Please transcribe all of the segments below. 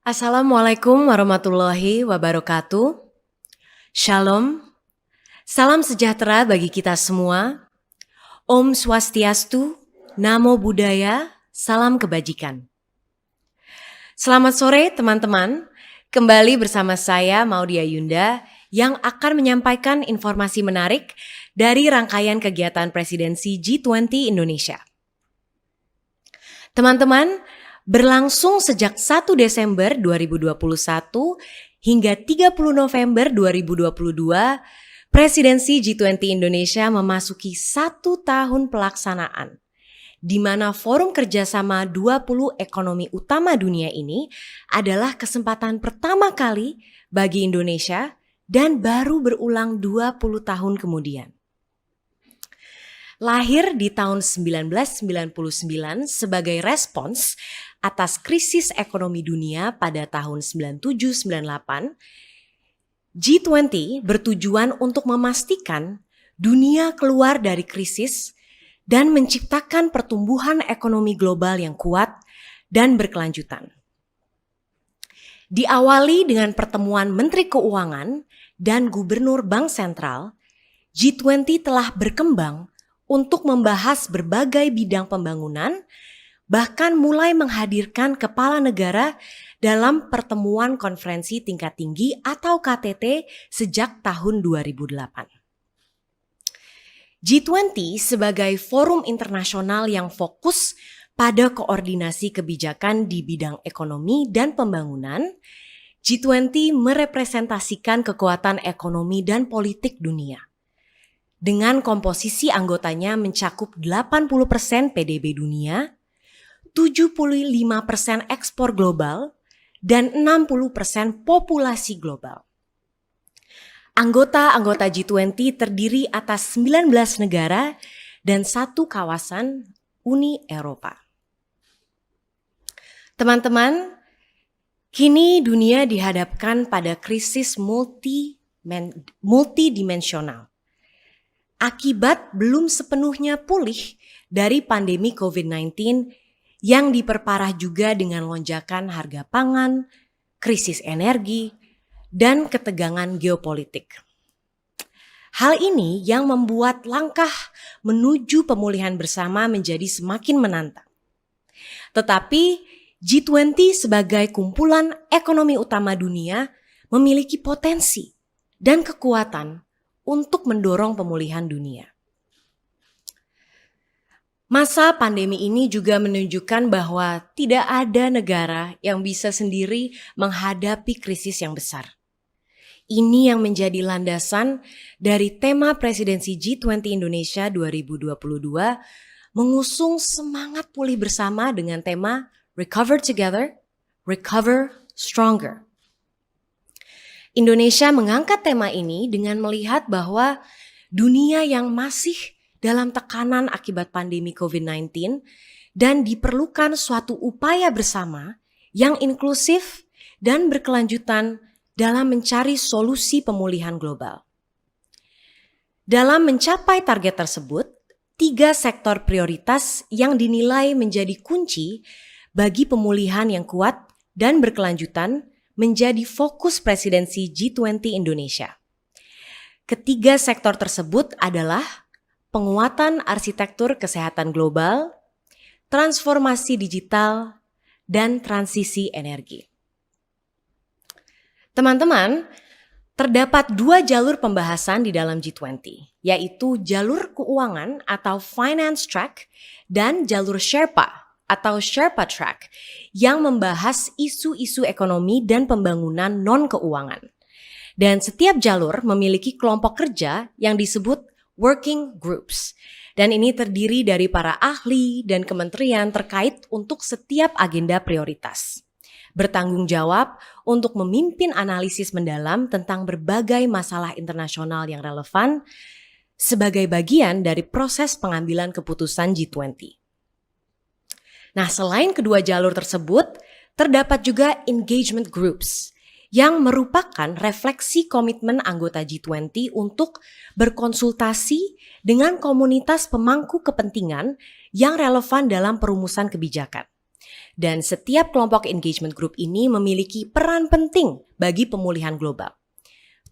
Assalamualaikum warahmatullahi wabarakatuh. Shalom, salam sejahtera bagi kita semua. Om Swastiastu, Namo Buddhaya, salam kebajikan. Selamat sore teman-teman, kembali bersama saya Maudia Yunda yang akan menyampaikan informasi menarik dari rangkaian kegiatan Presidensi G20 Indonesia. Teman-teman, berlangsung sejak 1 Desember 2021 hingga 30 November 2022, Presidensi G20 Indonesia memasuki 1 tahun pelaksanaan, di mana forum kerjasama 20 ekonomi utama dunia ini adalah kesempatan pertama kali bagi Indonesia dan baru berulang 20 tahun kemudian. Lahir di tahun 1999 sebagai respons atas krisis ekonomi dunia pada tahun 97-98, G20 bertujuan untuk memastikan dunia keluar dari krisis dan menciptakan pertumbuhan ekonomi global yang kuat dan berkelanjutan. Diawali dengan pertemuan Menteri Keuangan dan Gubernur Bank Sentral, G20 telah berkembang untuk membahas berbagai bidang pembangunan, bahkan mulai menghadirkan kepala negara dalam pertemuan konferensi tingkat tinggi atau KTT sejak tahun 2008. G20 sebagai forum internasional yang fokus pada koordinasi kebijakan di bidang ekonomi dan pembangunan, G20 merepresentasikan kekuatan ekonomi dan politik dunia. Dengan komposisi anggotanya mencakup 80% PDB dunia, 75% ekspor global, dan 60% populasi global. Anggota-anggota G20 terdiri atas 19 negara dan 1 kawasan Uni Eropa. Teman-teman, kini dunia dihadapkan pada krisis multidimensional. Akibat belum sepenuhnya pulih dari pandemi COVID-19 yang diperparah juga dengan lonjakan harga pangan, krisis energi, dan ketegangan geopolitik. Hal ini yang membuat langkah menuju pemulihan bersama menjadi semakin menantang. Tetapi G20 sebagai kumpulan ekonomi utama dunia memiliki potensi dan kekuatan untuk mendorong pemulihan dunia. Masa pandemi ini juga menunjukkan bahwa tidak ada negara yang bisa sendiri menghadapi krisis yang besar. Ini yang menjadi landasan dari tema Presidensi G20 Indonesia 2022 mengusung semangat pulih bersama dengan tema Recover Together, Recover Stronger. Indonesia mengangkat tema ini dengan melihat bahwa dunia yang masih dalam tekanan akibat pandemi COVID-19 dan diperlukan suatu upaya bersama yang inklusif dan berkelanjutan dalam mencari solusi pemulihan global. Dalam mencapai target tersebut, 3 sektor prioritas yang dinilai menjadi kunci bagi pemulihan yang kuat dan berkelanjutan menjadi fokus Presidensi G20 Indonesia. Ketiga sektor tersebut adalah penguatan arsitektur kesehatan global, transformasi digital, dan transisi energi. Teman-teman, terdapat 2 jalur pembahasan di dalam G20, yaitu jalur keuangan atau finance track dan jalur Sherpa atau Sherpa Track yang membahas isu-isu ekonomi dan pembangunan non-keuangan. Dan setiap jalur memiliki kelompok kerja yang disebut working groups. Dan ini terdiri dari para ahli dan kementerian terkait untuk setiap agenda prioritas. Bertanggung jawab untuk memimpin analisis mendalam tentang berbagai masalah internasional yang relevan sebagai bagian dari proses pengambilan keputusan G20. Nah, selain kedua jalur tersebut, terdapat juga engagement groups yang merupakan refleksi komitmen anggota G20 untuk berkonsultasi dengan komunitas pemangku kepentingan yang relevan dalam perumusan kebijakan. Dan setiap kelompok engagement group ini memiliki peran penting bagi pemulihan global,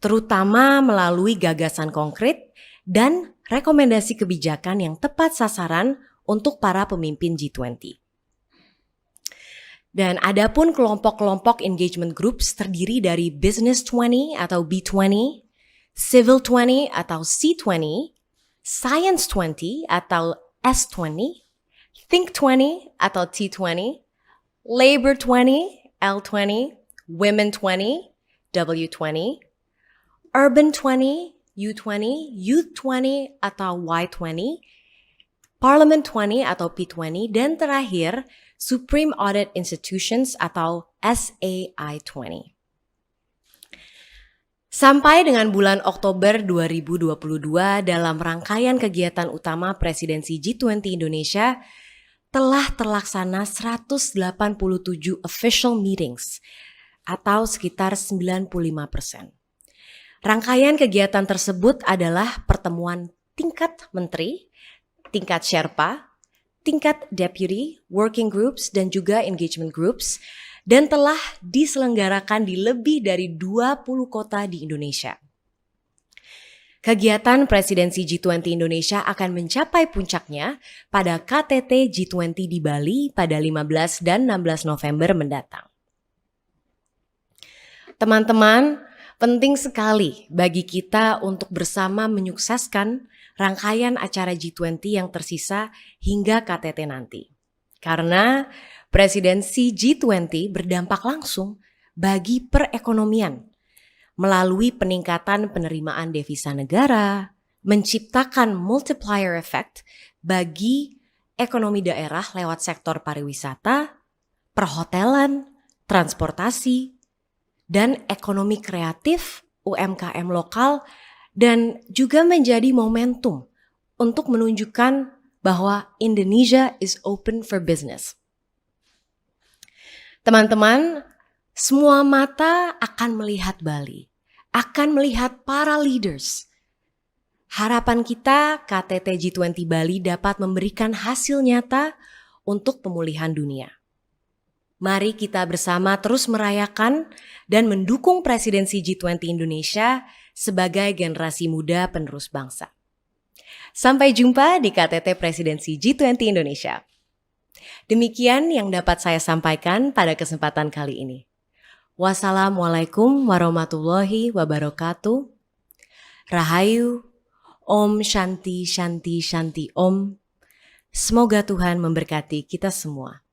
terutama melalui gagasan konkret dan rekomendasi kebijakan yang tepat sasaran untuk para pemimpin G20. Dan adapun kelompok-kelompok engagement groups terdiri dari Business 20 atau B20, Civil 20 atau C20, Science 20 atau S20, Think 20 atau T20, Labor 20, L20, Women 20, W20, Urban 20, U20, Youth 20 atau Y20, Parliament 20 atau P20, dan terakhir Supreme Audit Institutions atau SAI20. Sampai dengan bulan Oktober 2022 dalam rangkaian kegiatan utama Presidensi G20 Indonesia telah terlaksana 187 official meetings atau sekitar 95%. Rangkaian kegiatan tersebut adalah pertemuan tingkat menteri, tingkat Sherpa, tingkat deputy, working groups, dan juga engagement groups, dan telah diselenggarakan di lebih dari 20 kota di Indonesia. Kegiatan Presidensi G20 Indonesia akan mencapai puncaknya pada KTT G20 di Bali pada 15 dan 16 November mendatang. Teman-teman, penting sekali bagi kita untuk bersama menyukseskan rangkaian acara G20 yang tersisa hingga KTT nanti. Karena Presidensi G20 berdampak langsung bagi perekonomian melalui peningkatan penerimaan devisa negara, menciptakan multiplier effect bagi ekonomi daerah lewat sektor pariwisata, perhotelan, transportasi, dan ekonomi kreatif UMKM lokal, dan juga menjadi momentum untuk menunjukkan bahwa Indonesia is open for business. Teman-teman, semua mata akan melihat Bali, akan melihat para leaders. Harapan kita KTT G20 Bali dapat memberikan hasil nyata untuk pemulihan dunia. Mari kita bersama terus merayakan dan mendukung Presidensi G20 Indonesia sebagai generasi muda penerus bangsa. Sampai jumpa di KTT Presidensi G20 Indonesia. Demikian yang dapat saya sampaikan pada kesempatan kali ini. Wassalamualaikum warahmatullahi wabarakatuh. Rahayu, Om Shanti Shanti Shanti Om. Semoga Tuhan memberkati kita semua.